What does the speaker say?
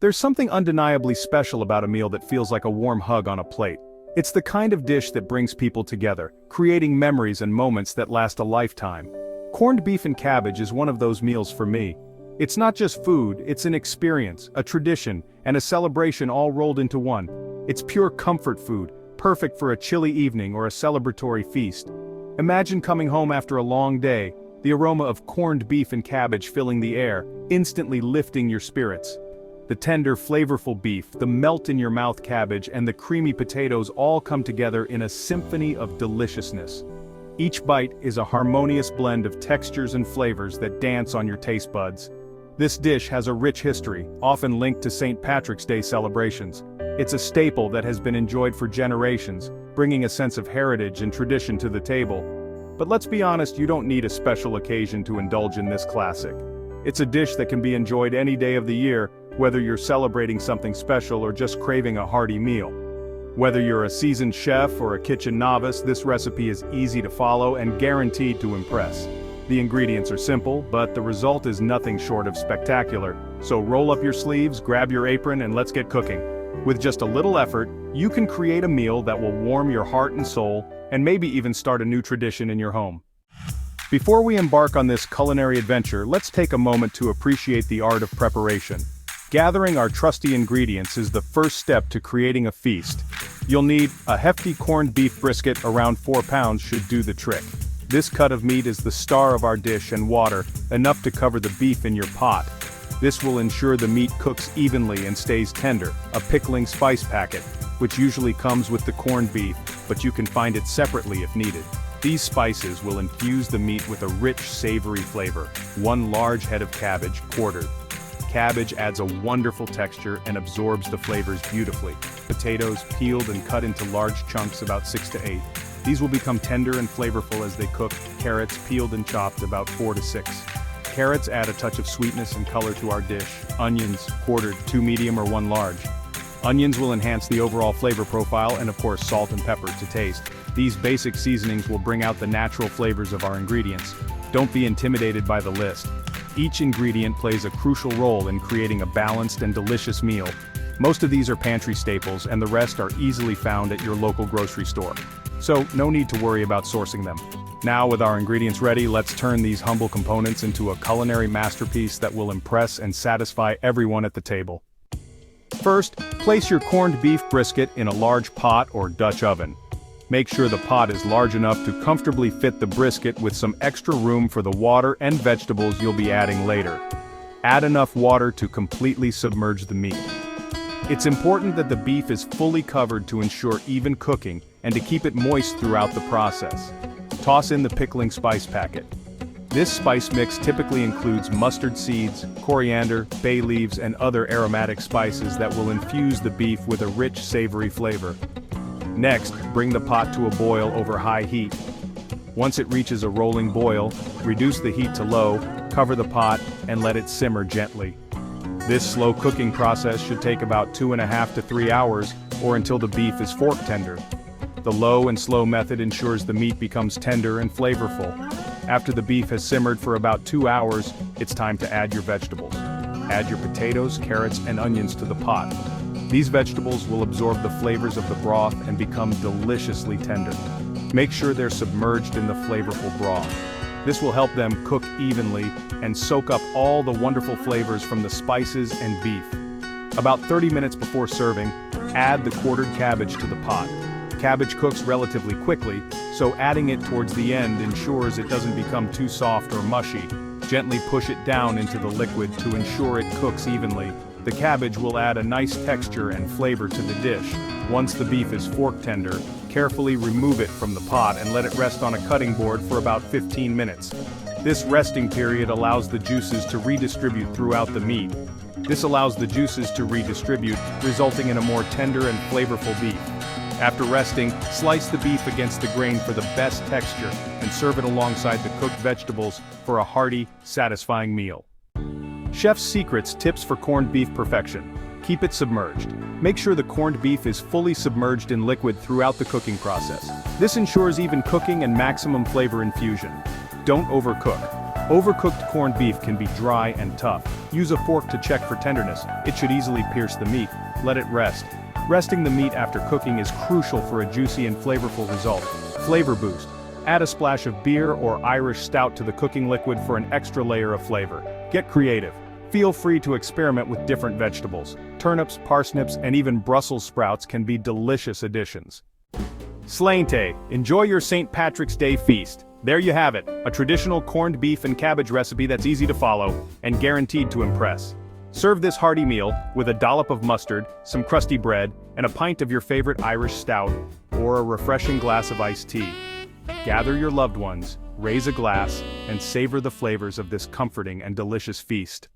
There's something undeniably special about a meal that feels like a warm hug on a plate. It's the kind of dish that brings people together, creating memories and moments that last a lifetime. Corned beef and cabbage is one of those meals for me. It's not just food, it's an experience, a tradition, and a celebration all rolled into one. It's pure comfort food, perfect for a chilly evening or a celebratory feast. Imagine coming home after a long day, the aroma of corned beef and cabbage filling the air, instantly lifting your spirits. The tender, flavorful beef, the melt-in-your-mouth cabbage, and the creamy potatoes all come together in a symphony of deliciousness. Each bite is a harmonious blend of textures and flavors that dance on your taste buds. This dish has a rich history, often linked to St. Patrick's Day celebrations. It's a staple that has been enjoyed for generations, bringing a sense of heritage and tradition to the table. But let's be honest, you don't need a special occasion to indulge in this classic. It's a dish that can be enjoyed any day of the year, whether you're celebrating something special or just craving a hearty meal. Whether you're a seasoned chef or a kitchen novice, this recipe is easy to follow and guaranteed to impress. The ingredients are simple, but the result is nothing short of spectacular. So roll up your sleeves, grab your apron, and let's get cooking. With just a little effort, you can create a meal that will warm your heart and soul, and maybe even start a new tradition in your home. Before we embark on this culinary adventure, let's take a moment to appreciate the art of preparation. Gathering our trusty ingredients is the first step to creating a feast. You'll need a hefty corned beef brisket, around 4 pounds should do the trick. This cut of meat is the star of our dish, and water, enough to cover the beef in your pot. This will ensure the meat cooks evenly and stays tender. A pickling spice packet, which usually comes with the corned beef, but you can find it separately if needed. These spices will infuse the meat with a rich, savory flavor. 1 large head of cabbage, quartered. Cabbage adds a wonderful texture and absorbs the flavors beautifully. Potatoes, peeled and cut into large chunks, about 6 to 8. These will become tender and flavorful as they cook. Carrots, peeled and chopped, about 4 to 6. Carrots add a touch of sweetness and color to our dish. Onions, quartered, 2 medium or 1 large. Onions will enhance the overall flavor profile, and of course salt and pepper to taste. These basic seasonings will bring out the natural flavors of our ingredients. Don't be intimidated by the list. Each ingredient plays a crucial role in creating a balanced and delicious meal. Most of these are pantry staples, and the rest are easily found at your local grocery store. So, no need to worry about sourcing them. Now, with our ingredients ready, let's turn these humble components into a culinary masterpiece that will impress and satisfy everyone at the table. First, place your corned beef brisket in a large pot or Dutch oven. Make sure the pot is large enough to comfortably fit the brisket, with some extra room for the water and vegetables you'll be adding later. Add enough water to completely submerge the meat. It's important that the beef is fully covered to ensure even cooking, and to keep it moist throughout the process. Toss in the pickling spice packet. This spice mix typically includes mustard seeds, coriander, bay leaves, and other aromatic spices that will infuse the beef with a rich, savory flavor. Next, bring the pot to a boil over high heat. Once it reaches a rolling boil, reduce the heat to low, cover the pot, and let it simmer gently. This slow cooking process should take about 2.5 to 3 hours, or until the beef is fork tender. The low and slow method ensures the meat becomes tender and flavorful. After the beef has simmered for about 2 hours, it's time to add your vegetables. Add your potatoes, carrots, and onions to the pot. These vegetables will absorb the flavors of the broth and become deliciously tender. Make sure they're submerged in the flavorful broth. This will help them cook evenly and soak up all the wonderful flavors from the spices and beef. About 30 minutes before serving, add the quartered cabbage to the pot. Cabbage cooks relatively quickly, so adding it towards the end ensures it doesn't become too soft or mushy. Gently push it down into the liquid to ensure it cooks evenly. The cabbage will add a nice texture and flavor to the dish. Once the beef is fork tender, carefully remove it from the pot and let it rest on a cutting board for about 15 minutes. This resting period allows the juices to redistribute throughout the meat. Resulting in a more tender and flavorful beef. After resting, slice the beef against the grain for the best texture, and serve it alongside the cooked vegetables for a hearty, satisfying meal. Chef's secrets: tips for corned beef perfection. Keep it submerged. Make sure the corned beef is fully submerged in liquid throughout the cooking process. This ensures even cooking and maximum flavor infusion. Don't overcook. Overcooked corned beef can be dry and tough. Use a fork to check for tenderness. It should easily pierce the meat. Let it rest. Resting the meat after cooking is crucial for a juicy and flavorful result. Flavor boost. Add a splash of beer or Irish stout to the cooking liquid for an extra layer of flavor. Get creative. Feel free to experiment with different vegetables. Turnips, parsnips, and even Brussels sprouts can be delicious additions. Sláinte, enjoy your St. Patrick's Day feast. There you have it, a traditional corned beef and cabbage recipe that's easy to follow and guaranteed to impress. Serve this hearty meal with a dollop of mustard, some crusty bread, and a pint of your favorite Irish stout, or a refreshing glass of iced tea. Gather your loved ones, raise a glass, and savor the flavors of this comforting and delicious feast.